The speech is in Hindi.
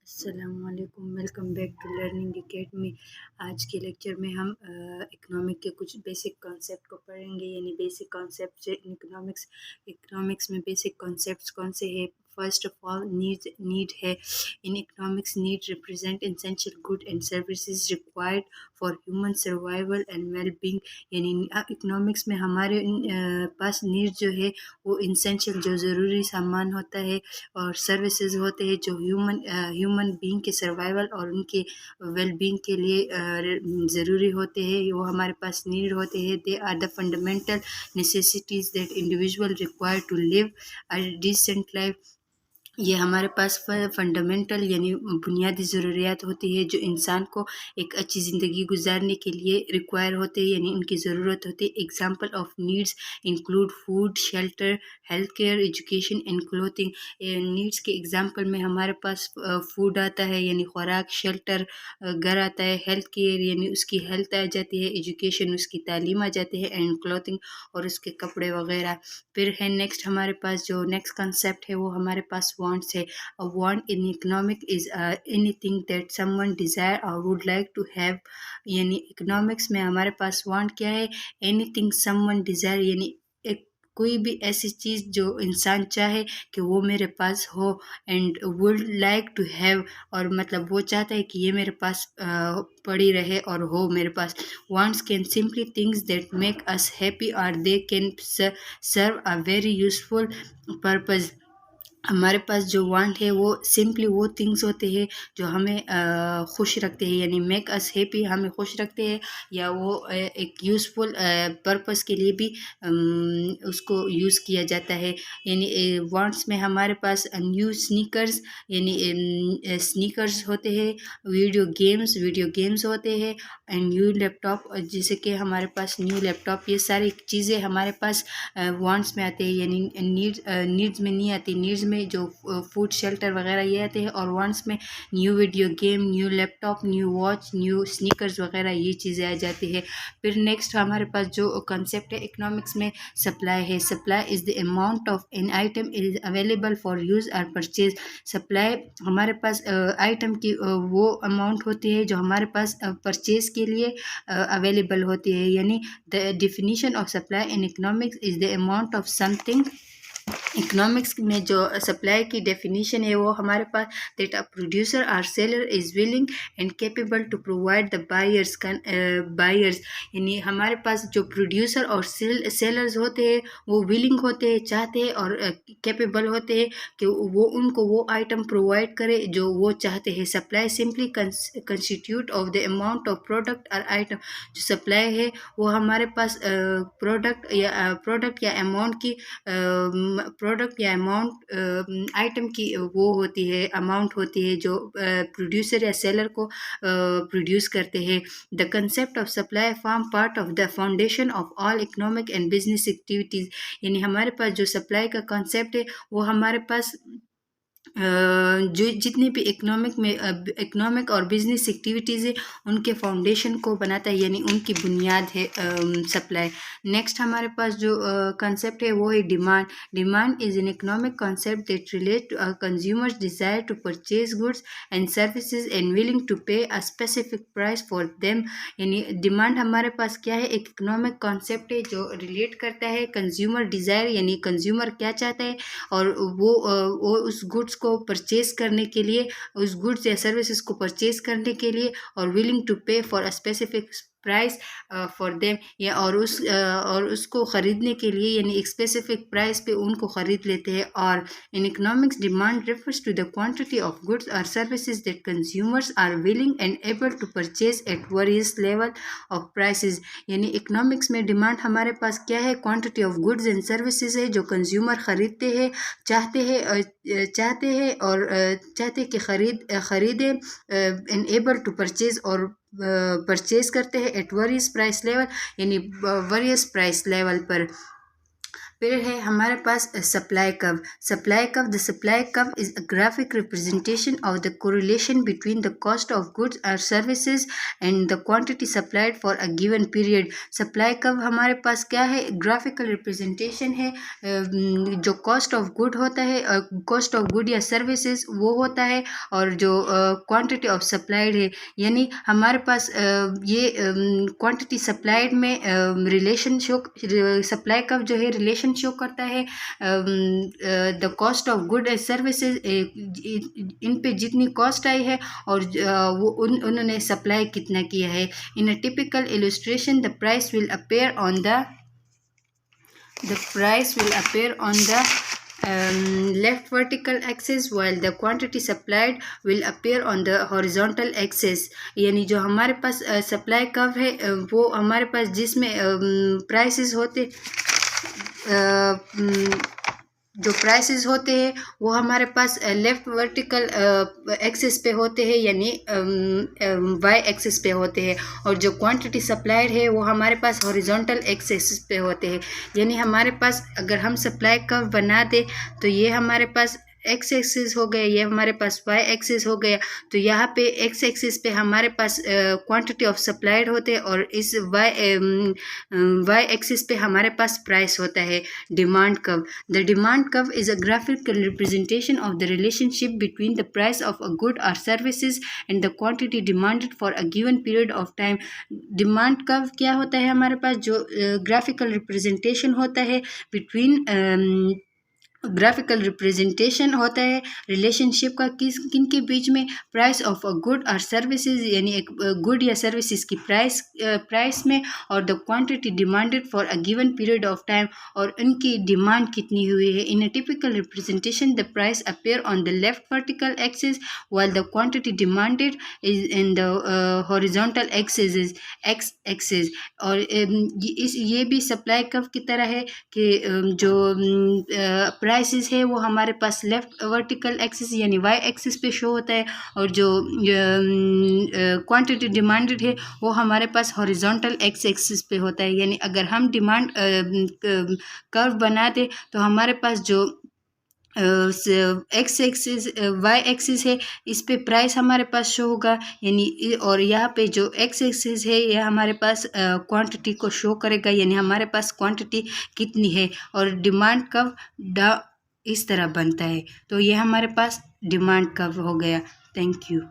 अस्सलामुअलैकुम, welcome back to learning academy. आज के लेक्चर में हम इकोनॉमिक के कुछ बेसिक कॉन्सेप्ट को पढ़ेंगे। यानी बेसिक कॉन्सेप्ट से इकोनॉमिक्स में बेसिक कॉन्सेप्ट्स कौन से हैं। फर्स्ट ऑफ ऑल नीड है। In economics need represent essential good and services required for human survival and well being. यानी इकोनॉमिक्स में हमारे पास नीड जो है वो एसेंशियल जो ज़रूरी सामान होता है और सर्विसेज होते हैं जो ह्यूमन बीइंग के सर्वाइवल और उनके वेल बीइंग के लिए ज़रूरी होते हैं। वो हमारे पास नीड होते हैं। They are the fundamental necessities that individual require to live a decent life. ये हमारे पास फंडामेंटल यानी बुनियादी ज़रूरियात होती है जो इंसान को एक अच्छी ज़िंदगी गुजारने के लिए रिक्वायर होते हैं, यानी उनकी ज़रूरत होती है। Example of needs include food, shelter, health care, education and clothing. Needs के एग्जांपल में हमारे पास फूड आता है यानी खुराक, शेल्टर घर आता है, हेल्थ केयर यानी उसकी हेल्थ आ जाती है, एजुकेशन उसकी तालीम आ जाती है, एंड क्लोथिंग और उसके कपड़े वगैरह। फिर है नेक्स्ट हमारे पास जो नेक्स्ट कंसेप्ट है वो हमारे पास वांट्स है। अ want in economic is anything that someone desire और वुड लाइक टू हैव। यानी इकोनॉमिक्स में हमारे पास वांट क्या है, एनीथिंग समवन डिज़ायर यानी एक कोई भी ऐसी चीज़ जो इंसान चाहे कि वो मेरे पास हो, and would like to have और मतलब वो चाहता है कि ये मेरे पास पड़ी रहे और हो मेरे पास। wants can simply things that make us happy or they can serve a very useful purpose। हमारे पास जो वांट है वो सिंपली वो थिंग्स होते हैं जो हमें खुश रखते हैं, यानी मेक अस हैप्पी हमें खुश रखते हैं, या वो एक यूज़फुल पर्पस के लिए भी उसको यूज़ किया जाता है। यानी वांट्स में हमारे पास न्यू स्नीकर्स यानी स्नीकर्स होते हैं, वीडियो गेम्स होते हैं, एंड न्यू लैपटॉप जैसे कि हमारे पास न्यू लैपटॉप, ये सारी चीज़ें हमारे पास वांट्स में आते हैं, यानी नीड्स में नहीं आती। नीड्स में जो फूड शेल्टर वगैरह ये आते हैं, और वांट्स में new video game, new laptop, new watch, new sneakers वगैरह ये चीज़ें आ जाती है। फिर नेक्स्ट हमारे पास जो कंसेप्ट है इकोनॉमिक्स में सप्लाई है। Supply is the amount of an item is available for use और परचेज। सप्लाई हमारे पास आइटम की वो अमाउंट होती है जो हमारे पास परचेज के लिए अवेलेबल होती है। यानी the definition of supply in economics is the amount of something. Economics में जो सप्लाई की डेफिनेशन है वो हमारे पास दैट अ प्रोड्यूसर और seller is willing and capable to provide the buyers. यानी हमारे पास जो प्रोड्यूसर और सेलर्स होते हैं वो विलिंग होते हैं, चाहते हैं और कैपेबल होते हैं कि वो उनको वो आइटम प्रोवाइड करे जो वो चाहते हैं। Supply simply constitute of the amount of product और आइटम। जो सप्लाई है वो हमारे पास प्रोडक्ट या अमाउंट की प्रोडक्ट या अमाउंट आइटम की वो होती है, अमाउंट होती है जो प्रोड्यूसर या सेलर को प्रोड्यूस करते हैं। The concept of supply form part of the foundation of all economic and business activities. यानी हमारे पास जो सप्लाई का कंसेप्ट है वो हमारे पास जो जितनी भी इकोनॉमिक और बिजनेस एक्टिविटीज़ है उनके फाउंडेशन को बनाता है, यानी उनकी बुनियाद है सप्लाई। नेक्स्ट हमारे पास जो कंसेप्ट है वो है demand. Demand is an economic concept that relate to consumers desire to purchase goods and services and willing to pay a specific price for them. यानी डिमांड हमारे पास क्या है, एक इकोनॉमिक कॉन्सेप्ट है जो रिलेट करता है कंज्यूमर डिज़ायर, यानी कंज्यूमर क्या चाहता है और वो उस गुड्स को परचेज करने के लिए, उस गुड्स या सर्विसेज को परचेज करने के लिए, और विलिंग टू पे for a specific price for them, या और उसको ख़रीदने के लिए यानी एक स्पेसिफिक प्राइस पे उनको ख़रीद लेते हैं। और in economics demand refers to the quantity of goods और services that consumers are willing and able to purchase at various level of prices. यानी इकोनॉमिक्स में डिमांड हमारे पास क्या है, quantity of goods and services है जो कंज्यूमर ख़रीदते हैं, चाहते हैं और चाहते कि ख़रीदें एंड एबल टू परचेज और परचेज करते हैं एट वेरियस प्राइस लेवल, यानी वेरियस प्राइस लेवल पर। फिर है हमारे पास supply curve. Supply curve, the supply curve is a graphic representation of the correlation between the cost of goods और services and the quantity supplied for a given period. Supply curve हमारे पास क्या है, ग्राफिकल रिप्रेजेंटेशन है। जो कॉस्ट ऑफ गुड होता है, कॉस्ट ऑफ गुड या सर्विसेज वो होता है, और जो क्वांटिटी ऑफ सप्लाइड है, यानी हमारे पास ये क्वांटिटी सप्लाइड में रिलेशन शो, सप्लाई कर्व जो है रिलेशन शो करता है the cost of good and services, इन पे जितनी कॉस्ट आई है और वो उन्होंने सप्लाई कितना किया है। In a typical illustration the price will appear on the left vertical axis while the quantity supplied will appear on the horizontal axis। यानी जो हमारे पास सप्लाई कर्व है वो हमारे पास जिसमें प्राइसेस होते जो प्राइसेस होते हैं वो हमारे पास लेफ्ट वर्टिकल एक्सिस पे होते हैं, यानी वाई एक्सिस पे होते हैं, और जो क्वांटिटी सप्लाइड है वो हमारे पास हॉरिजॉन्टल एक्सिस पे होते हैं। यानी हमारे पास अगर हम सप्लाई कर्व बना दें तो ये हमारे पास एक्स एक्सिस हो गया, ये हमारे पास वाई एक्सिस हो गया। तो यहाँ पे एक्स एक्सिस पे हमारे पास क्वांटिटी ऑफ सप्लाइड होते हैं और इस वाई एक्सिस पे हमारे पास प्राइस होता है। Demand curve, the demand curve is a graphical representation of the relationship between the price of a good और services and the quantity demanded for a given period of time. Demand curve क्या होता है, हमारे पास जो ग्राफिकल रिप्रेजेंटेशन होता है बिटवीन ग्राफिकल रिप्रेजेंटेशन होता है रिलेशनशिप का किन के बीच में, प्राइस ऑफ अ गुड और सर्विसेज, यानी एक गुड या सर्विसेज की प्राइस में, और the quantity demanded for a given period of time, और उनकी डिमांड कितनी हुई है। In a typical representation the price appear on the left vertical axis while the quantity demanded is in the horizontal axis is X axis. और ये भी सप्लाई कर्व की तरह है कि जो प्राइसेस है वो हमारे पास लेफ्ट वर्टिकल एक्सिस यानी वाई एक्सिस पे शो होता है, और जो क्वांटिटी डिमांडेड है वो हमारे पास हॉरिजॉन्टल एक्स एक्सिस पे होता है। यानी अगर हम डिमांड कर्व बना दें तो हमारे पास जो एक्स एक्सिस वाई एक्सिस है इस पे प्राइस हमारे पास शो होगा, यानी और यहाँ पे जो एक्स एक्सिस है यह हमारे पास क्वांटिटी को शो करेगा, यानी हमारे पास क्वांटिटी कितनी है, और डिमांड कर्व इस तरह बनता है। तो ये हमारे पास डिमांड कर्व हो गया। Thank you.